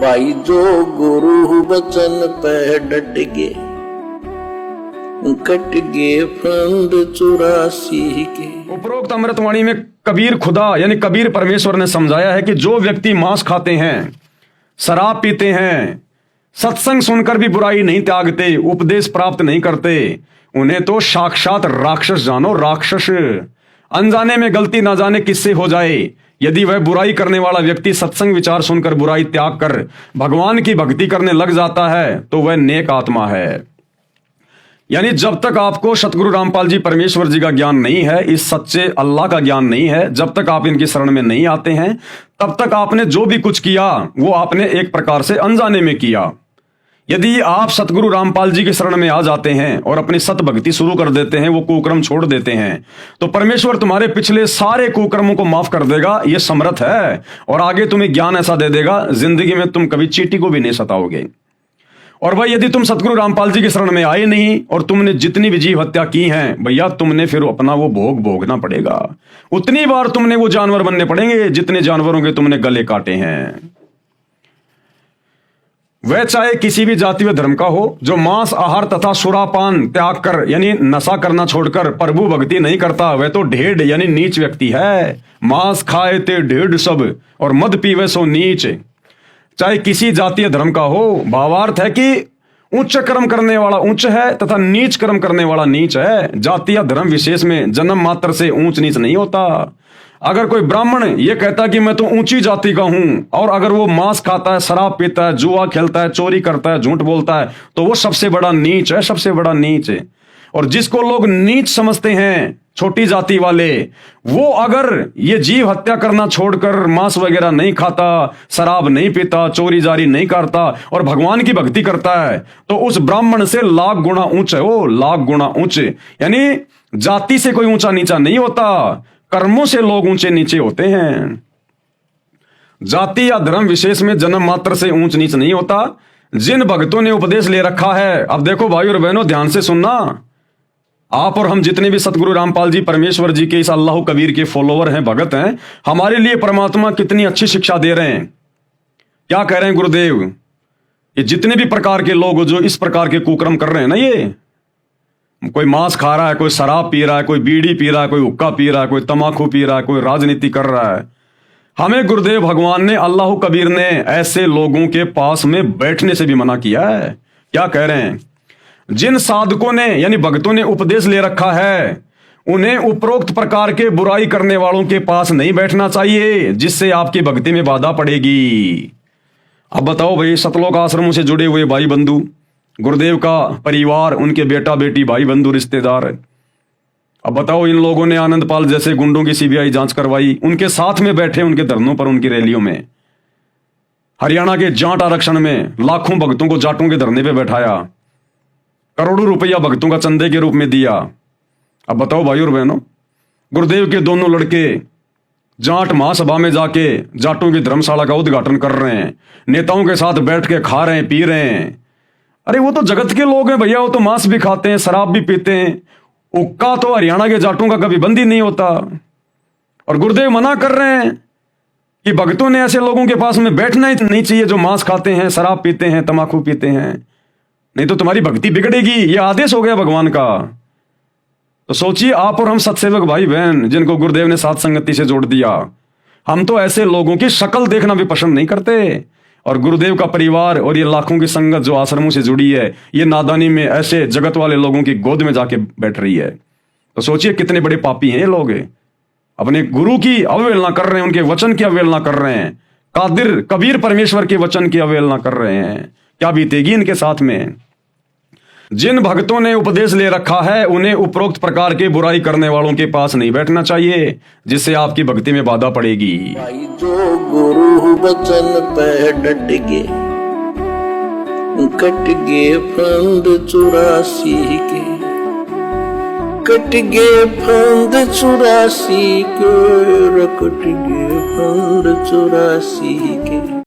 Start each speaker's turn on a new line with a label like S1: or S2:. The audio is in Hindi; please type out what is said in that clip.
S1: भाई जो गुरु बचन पे डट गे, कट गे फंद 84 के।
S2: उपरोक्त अमृतवाणी में कबीर खुदा यानी कबीर परमेश्वर ने समझाया है कि जो व्यक्ति मांस खाते हैं, शराब पीते हैं, सत्संग सुनकर भी बुराई नहीं त्यागते, उपदेश प्राप्त नहीं करते, उन्हें तो साक्षात राक्षस जानो, राक्षस। अनजाने में गलती ना जाने किससे हो जाए, यदि वह बुराई करने वाला व्यक्ति सत्संग विचार सुनकर बुराई त्याग कर भगवान की भक्ति करने लग जाता है तो वह नेक आत्मा है। यानी जब तक आपको सतगुरु रामपाल जी परमेश्वर जी का ज्ञान नहीं है, इस सच्चे अल्लाह का ज्ञान नहीं है, जब तक आप इनकी शरण में नहीं आते हैं, तब तक आपने जो भी कुछ किया वो आपने एक प्रकार से अनजाने में किया। यदि आप सतगुरु रामपाल जी की शरण में आ जाते हैं और अपनी सत भक्ति शुरू कर देते हैं, वो कुकर्म छोड़ देते हैं, तो परमेश्वर तुम्हारे पिछले सारे कुकर्मों को माफ कर देगा, ये समर्थ है। और आगे तुम्हें ज्ञान ऐसा दे देगा, जिंदगी में तुम कभी चींटी को भी नहीं सताओगे। और भाई यदि तुम सतगुरु रामपाल जी की शरण में आए नहीं और तुमने जितनी भी जीव हत्या की है, भैया तुमने फिर अपना वो भोग भोगना पड़ेगा। उतनी बार तुमने वो जानवर बनने पड़ेंगे जितने जानवरों के तुमने गले काटे हैं। वह चाहे किसी भी जाति व धर्म का हो, जो मांस आहार तथा सुरापान त्याग कर यानी नशा करना छोड़कर प्रभु भक्ति नहीं करता, वह तो ढेढ़ यानी नीच व्यक्ति है। मांस खाए ते ढेढ़ सब और मद पीवे सो नीच। चाहे किसी जातीय धर्म का हो, भावार्थ है कि उच्च कर्म करने वाला उच्च है तथा नीच कर्म करने वाला नीच है। जातीय धर्म विशेष में जन्म मात्र से ऊंच नीच नहीं होता। अगर कोई ब्राह्मण ये कहता कि मैं तो ऊंची जाति का हूं, और अगर वो मांस खाता है, शराब पीता है, जुआ खेलता है, चोरी करता है, झूठ बोलता है, तो वो सबसे बड़ा नीच है, सबसे बड़ा नीच है। और जिसको लोग नीच समझते हैं, छोटी जाति वाले, वो अगर ये जीव हत्या करना छोड़कर मांस वगैरह नहीं खाता, शराब नहीं पीता, चोरी जारी नहीं करता और भगवान की भक्ति करता है, तो उस ब्राह्मण से लाख गुना ऊंच है वो, लाख गुना ऊंच। यानी जाति से कोई ऊंचा नीचा नहीं होता, कर्मों से लोग ऊंचे नीचे होते हैं। जाति या धर्म विशेष में जन्म मात्र से ऊंच नीच नहीं होता। जिन भक्तों ने उपदेश ले रखा है, अब देखो भाई और बहनों ध्यान से सुनना, आप और हम जितने भी सतगुरु रामपाल जी परमेश्वर जी के इस अल्लाह कबीर के फॉलोवर हैं, भगत हैं, हमारे लिए परमात्मा कितनी अच्छी शिक्षा दे रहे हैं। क्या कह रहे हैं गुरुदेव? ये जितने भी प्रकार के लोग जो इस प्रकार के कुकर्म कर रहे हैं ना, ये कोई मांस खा रहा है, कोई शराब पी रहा है, कोई बीड़ी पी रहा है, कोई हुक्का पी रहा है, कोई तमाकू पी रहा है, कोई राजनीति कर रहा है, हमें गुरुदेव भगवान ने, अल्लाह कबीर ने ऐसे लोगों के पास में बैठने से भी मना किया है। क्या कह रहे हैं? जिन साधकों ने यानी भक्तों ने उपदेश ले रखा है, उन्हें उपरोक्त प्रकार के बुराई करने वालों के पास नहीं बैठना चाहिए, जिससे आपकी भक्ति में बाधा पड़ेगी। अब बताओ भाई, सतलोक आश्रमों से जुड़े हुए भाई बंधु, गुरुदेव का परिवार, उनके बेटा बेटी, भाई बंधु, रिश्तेदार, अब बताओ इन लोगों ने आनंदपाल जैसे गुंडों की सीबीआई जांच करवाई, उनके साथ में बैठे उनके धरनों पर, उनकी रैलियों में। हरियाणा के जाट आरक्षण में लाखों भक्तों को जाटों के धरने पे बैठाया, करोड़ों रुपया भक्तों का चंदे के रूप में दिया। अब बताओ भाई और बहनों, गुरुदेव के दोनों लड़के जाट महासभा में जाके जाटों की धर्मशाला का उद्घाटन कर रहे हैं, नेताओं के साथ बैठ के खा रहे हैं, पी रहे हैं। अरे वो तो जगत के लोग हैं भैया, वो तो मांस भी खाते हैं, शराब भी पीते हैं। हुक्का तो हरियाणा के जाटों का कभी बंद ही नहीं होता। और गुरुदेव मना कर रहे हैं कि भक्तों ने ऐसे लोगों के पास में बैठना ही नहीं चाहिए जो मांस खाते हैं, शराब पीते हैं, तमाकू पीते हैं, नहीं तो तुम्हारी भक्ति बिगड़ेगी। ये आदेश हो गया भगवान का। तो सोचिए आप और हम सत्सेवक भाई बहन, जिनको गुरुदेव ने साथ संगति से जोड़ दिया, हम तो ऐसे लोगों की शक्ल देखना भी पसंद नहीं करते। और गुरुदेव का परिवार और ये लाखों की संगत जो आश्रमों से जुड़ी है, ये नादानी में ऐसे जगत वाले लोगों की गोद में जाके बैठ रही है। तो सोचिए कितने बड़े पापी हैं ये लोग, अपने गुरु की अवहेलना कर रहे हैं, उनके वचन की अवहेलना कर रहे हैं, कादिर कबीर परमेश्वर के वचन की अवहेलना कर रहे हैं। क्या बीतेगी इनके साथ में? जिन भक्तों ने उपदेश ले रखा है, उन्हें उपरोक्त प्रकार के बुराई करने वालों के पास नहीं बैठना चाहिए, जिससे आपकी भक्ति में बाधा पड़ेगी।
S1: भाई जो गुरु बचन पे डट गे, कट गे फंद 84 के, कट गे फंद 84 के, कट गे फंद 84 के।